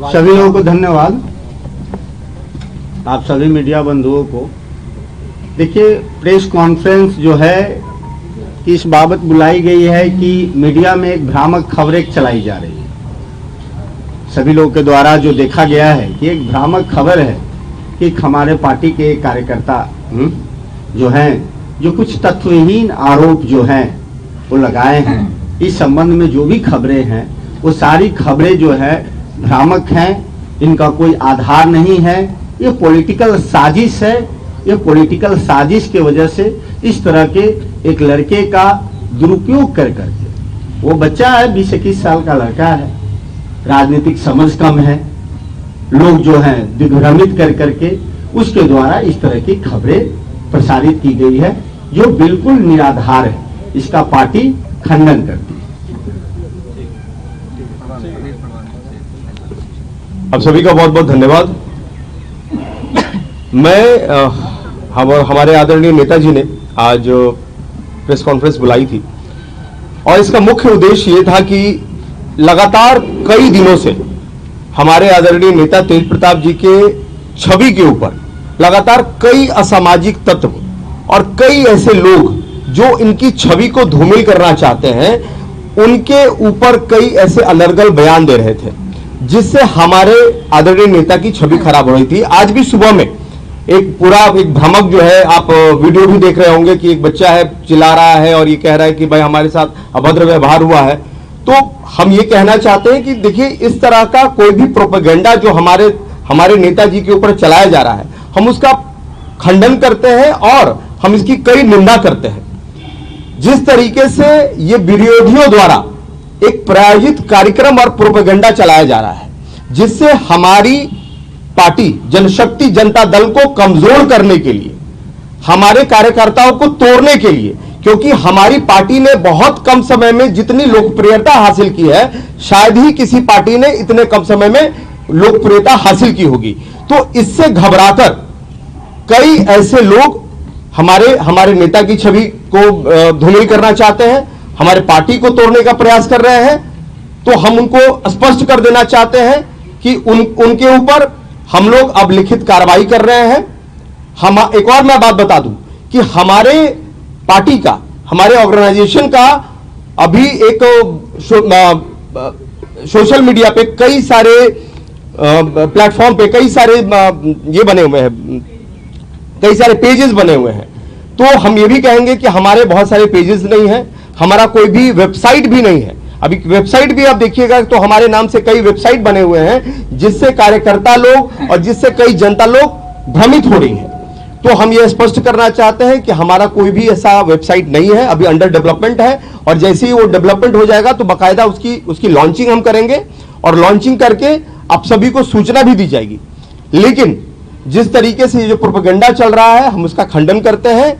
सभी लोगों को धन्यवाद। आप सभी मीडिया बंधुओं को, देखिए प्रेस कॉन्फ्रेंस जो है इस बाबत बुलाई गई है कि मीडिया में एक भ्रामक खबरें चलाई जा रही है। सभी लोगों के द्वारा जो देखा गया है कि एक भ्रामक खबर है कि हमारे पार्टी के कार्यकर्ता जो हैं, जो कुछ तथ्यहीन आरोप जो हैं वो लगाए हैं। इस संबंध में जो भी खबरें हैं वो सारी खबरें जो है भ्रामक हैं, इनका कोई आधार नहीं है। ये पॉलिटिकल साजिश है। ये पॉलिटिकल साजिश के वजह से इस तरह के एक लड़के का दुरुपयोग कर करके, वो बच्चा है 20-21 साल का लड़का है, राजनीतिक समझ कम है, लोग जो हैं दिग्भ्रमित कर करके उसके द्वारा इस तरह की खबरें प्रसारित की गई है जो बिल्कुल निराधार है। इसका पार्टी खंडन करती है। आप सभी का बहुत बहुत धन्यवाद। हमारे आदरणीय नेताजी ने आज प्रेस कॉन्फ्रेंस बुलाई थी और इसका मुख्य उद्देश्य ये था कि लगातार कई दिनों से हमारे आदरणीय नेता तेज प्रताप जी के छवि के ऊपर लगातार कई असामाजिक तत्व और कई ऐसे लोग जो इनकी छवि को धूमिल करना चाहते हैं, उनके ऊपर कई ऐसे अनर्गल बयान दे रहे थे जिससे हमारे आदरणीय नेता की छवि खराब हो रही थी। आज भी सुबह में एक भ्रामक जो है, आप वीडियो भी देख रहे होंगे कि एक बच्चा है चिल्ला रहा है और ये कह रहा है कि भाई हमारे साथ अभद्र व्यवहार हुआ है। तो हम ये कहना चाहते हैं कि देखिए, इस तरह का कोई भी प्रोपेगेंडा जो हमारे नेताजी के ऊपर चलाया जा रहा है, हम उसका खंडन करते हैं और हम इसकी कई निंदा करते हैं। जिस तरीके से ये विरोधियों द्वारा एक प्रायोजित कार्यक्रम और प्रोपेगेंडा चलाया जा रहा है, जिससे हमारी पार्टी जनशक्ति जनता दल को कमजोर करने के लिए, हमारे कार्यकर्ताओं को तोड़ने के लिए, क्योंकि हमारी पार्टी ने बहुत कम समय में जितनी लोकप्रियता हासिल की है, शायद ही किसी पार्टी ने इतने कम समय में लोकप्रियता हासिल की होगी। तो इससे घबराकर कई ऐसे लोग हमारे नेता की छवि को धूमिल करना चाहते हैं, हमारे पार्टी को तोड़ने का प्रयास कर रहे हैं। तो हम उनको स्पष्ट कर देना चाहते हैं कि उनके ऊपर हम लोग अब लिखित कार्रवाई कर रहे हैं। एक और मैं बात बता दूं कि हमारे पार्टी का, हमारे ऑर्गेनाइजेशन का अभी एक सोशल मीडिया पे कई सारे प्लेटफॉर्म पे कई सारे ये बने हुए हैं, कई सारे पेजेस बने हुए हैं। तो हम ये भी कहेंगे कि हमारे बहुत सारे पेजेस नहीं हैं, हमारा कोई भी वेबसाइट भी नहीं है। अभी वेबसाइट भी आप देखिएगा तो हमारे नाम से कई वेबसाइट बने हुए हैं, जिससे कार्यकर्ता लोग और जिससे कई जनता लोग भ्रमित हो रही है। तो हम ये स्पष्ट करना चाहते हैं कि हमारा कोई भी ऐसा वेबसाइट नहीं है, अभी अंडर डेवलपमेंट है, और जैसे ही वो डेवलपमेंट हो जाएगा तो बाकायदा उसकी लॉन्चिंग हम करेंगे और लॉन्चिंग करके आप सभी को सूचना भी दी जाएगी। लेकिन जिस तरीके से ये जो प्रोपेगेंडा चल रहा है, हम उसका खंडन करते हैं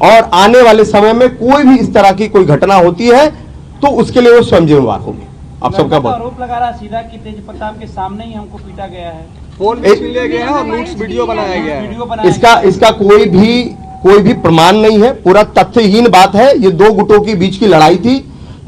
और आने वाले समय में कोई भी इस तरह की कोई घटना होती है तो उसके लिए वो स्वयं जिम्मेवार होंगे। आप सबका बहुत आरोप लगा रहा सीधा कि तेज प्रताप के सामने ही हमको पीटा गया है, फोन लिया गया है और नोट्स वीडियो बनाया गया है। इसका कोई भी प्रमाण नहीं है, पूरा तथ्यहीन बात है। ये दो गुटों के बीच की लड़ाई थी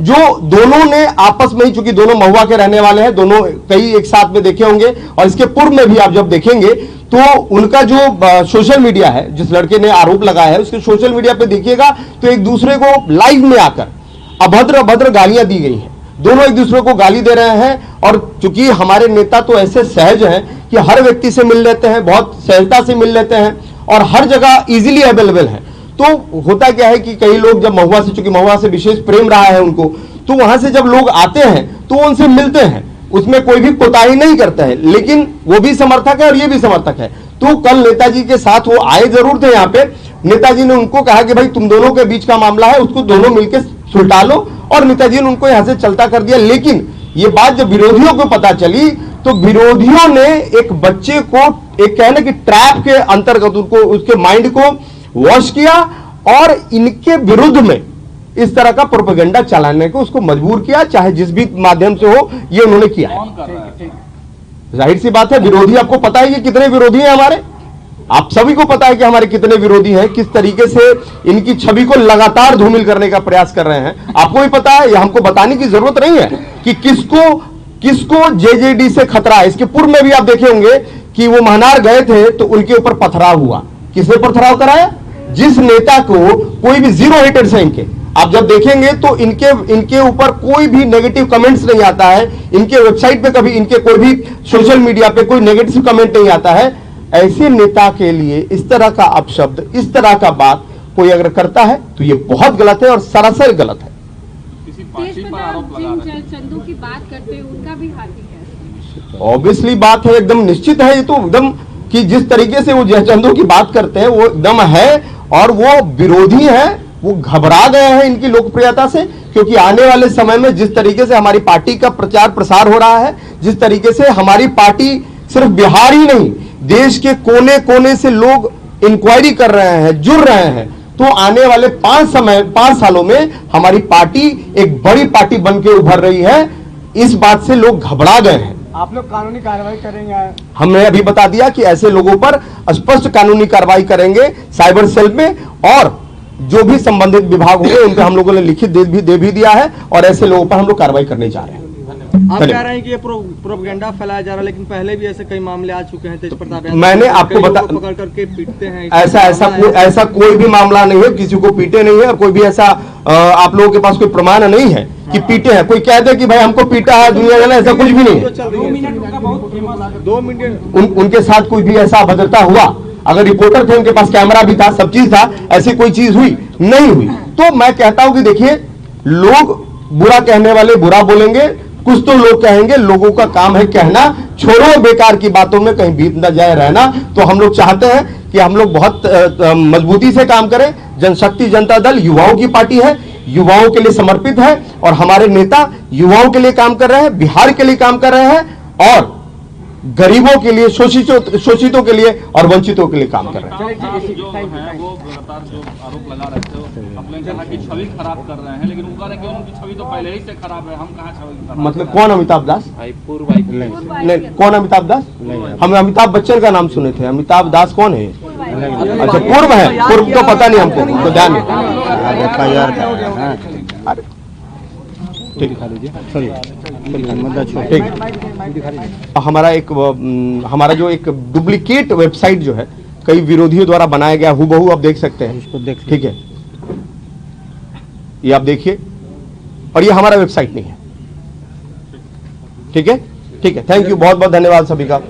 जो दोनों ने आपस में ही, चूंकि दोनों महुआ के रहने वाले हैं, दोनों कई एक साथ में देखे होंगे और इसके पूर्व में भी आप जब देखेंगे तो उनका जो सोशल मीडिया है, जिस लड़के ने आरोप लगाया है, उसके सोशल मीडिया पे देखिएगा तो एक दूसरे को लाइव में आकर अभद्र गालियां दी गई हैं। दोनों एक दूसरे को गाली दे रहे हैं और चूंकि हमारे नेता तो ऐसे सहज हैं कि हर व्यक्ति से मिल लेते हैं, बहुत सहजता से मिल लेते हैं और हर जगह इजीली अवेलेबल है। तो होता क्या है कि कई लोग जब महुआ से, चूंकि महुआ से विशेष प्रेम रहा है उनको, तो वहां से जब लोग आते हैं तो उनसे मिलते हैं, उसमें कोई भी कोताही नहीं करता है। लेकिन वो भी समर्थक है और ये भी समर्थक है। तो कल नेताजी के साथ वो आए जरूर थे यहाँ पे, नेताजी ने उनको कहा कि भाई तुम दोनों के बीच का मामला है, उसको दोनों मिलकर सुलटा लो, और नेताजी ने उनको यहां से चलता कर दिया। लेकिन ये बात जब विरोधियों को पता चली तो विरोधियों ने एक बच्चे को एक कहने की ट्रैप के अंतर्गत उसके माइंड को वॉश किया और इनके विरुद्ध में इस तरह का प्रोपेगेंडा चलाने को उसको मजबूर किया, चाहे जिस भी माध्यम से हो, ये उन्होंने किया है। जाहिर सी बात है, विरोधी, आपको पता है कि कितने विरोधी हैं हमारे, आप सभी को पता है कि हमारे कितने विरोधी हैं, किस तरीके से इनकी छवि को लगातार धूमिल करने का प्रयास कर रहे हैं। आपको भी पता है, हमको बताने की जरूरत नहीं है कि किसको किसको जेजेडी से खतरा है। इसके पूर्व में भी आप देखे होंगे कि वो महनार गए थे तो उनके ऊपर पथराव हुआ। किसने पथराव कराया? जिस नेता को कोई भी जीरो हेटेड है इनके, आप जब देखेंगे तो इनके ऊपर कोई भी नेगेटिव कमेंट्स नहीं आता है, इनके वेबसाइट पे कभी, इनके कोई भी सोशल मीडिया पे कोई नेगेटिव कमेंट नहीं आता है। ऐसे नेता के लिए इस तरह का अपशब्द, इस तरह का बात कोई अगर करता है तो ये बहुत गलत है और सरासर गलत है। चंदू की बात करते हैं, उनका भी हाथ है। ऑब्वियसली बात है, एकदम निश्चित है ये तो एकदम, कि जिस तरीके से वो जयचंदू की बात करते हैं वो एकदम है, और वो विरोधी है, वो घबरा गए हैं इनकी लोकप्रियता से, क्योंकि आने वाले समय में जिस तरीके से हमारी पार्टी का प्रचार प्रसार हो रहा है, जिस तरीके से हमारी पार्टी सिर्फ बिहार ही नहीं, देश के कोने कोने से लोग इंक्वायरी कर रहे हैं, जुड़ रहे हैं, तो आने वाले 5 सालों में हमारी पार्टी एक बड़ी पार्टी बन के उभर रही है। इस बात से लोग घबरा गए हैं। आप लोग कानूनी कार्रवाई करेंगे? हमने अभी बता दिया कि ऐसे लोगों पर स्पष्ट कानूनी कार्रवाई करेंगे साइबर सेल में, और जो भी संबंधित विभाग होंगे उनको हम लोगों ने लिखित दे भी दिया है, और ऐसे लोगों पर हम लोग कार्रवाई करने जा रहे हैं। आप कह रहे हैं कि ये प्रोपेगेंडा फैलाया जा रहा है, लेकिन पहले भी ऐसे कई मामले आ चुके हैं। तेज प्रताप यादव मैंने आपको पकड़ करके पीटते हैं। ऐसा कोई भी मामला नहीं है, किसी को पीटे नहीं है, और कोई भी ऐसा आप लोगों के पास कोई प्रमाण नहीं है कि पीटे हैं। कोई कह दे कि भाई हमको पीटा है दुनिया जाने, ऐसा कुछ भी नहीं है। 2 मिनट उनके साथ कोई भी ऐसा अभद्रता हुआ, अगर रिपोर्टर थे, उनके पास कैमरा भी था, सब चीज था, ऐसी कोई चीज हुई नहीं हुई। तो मैं कहता हूं कि देखिए, लोग बुरा कहने वाले बुरा बोलेंगे, कुछ तो लोग कहेंगे, लोगों का काम है कहना, छोड़ो बेकार की बातों में कहीं बीत न जाए रहना। तो हम लोग चाहते हैं कि हम लोग बहुत मजबूती से काम करें। जनशक्ति जनता दल युवाओं की पार्टी है, युवाओं के लिए समर्पित है, और हमारे नेता युवाओं के लिए काम कर रहे हैं, बिहार के लिए काम कर रहे हैं, और गरीबों के लिए, शोषितों के लिए और वंचितों के लिए काम कर रहे हैं। जो है वो लगातार जो आरोप लगा रहे थे, आपने कहा कि छवि खराब कर रहे हैं, लेकिन वो कह रहे हैं कि उनकी छवि तो पहले ही से खराब है, हम कहाँ छवि खराब? मतलब कौन अमिताभ दास? नहीं, कौन अमिताभ दास? हम अमिताभ बच्चन का नाम सुने थे, अमिताभ दास कौन है? अच्छा, पूर्व है, पूर्व तो पता नहीं हमको, तो ध्यान नहीं। हमारा जो एक डुप्लीकेट वेबसाइट जो है कई विरोधियों द्वारा बनाया गया, हूबहू आप देख सकते हैं, इसको देख, ठीक है, ये आप देखिए, और ये हमारा वेबसाइट नहीं है। ठीक है, ठीक है, थैंक यू, बहुत बहुत धन्यवाद सभी का।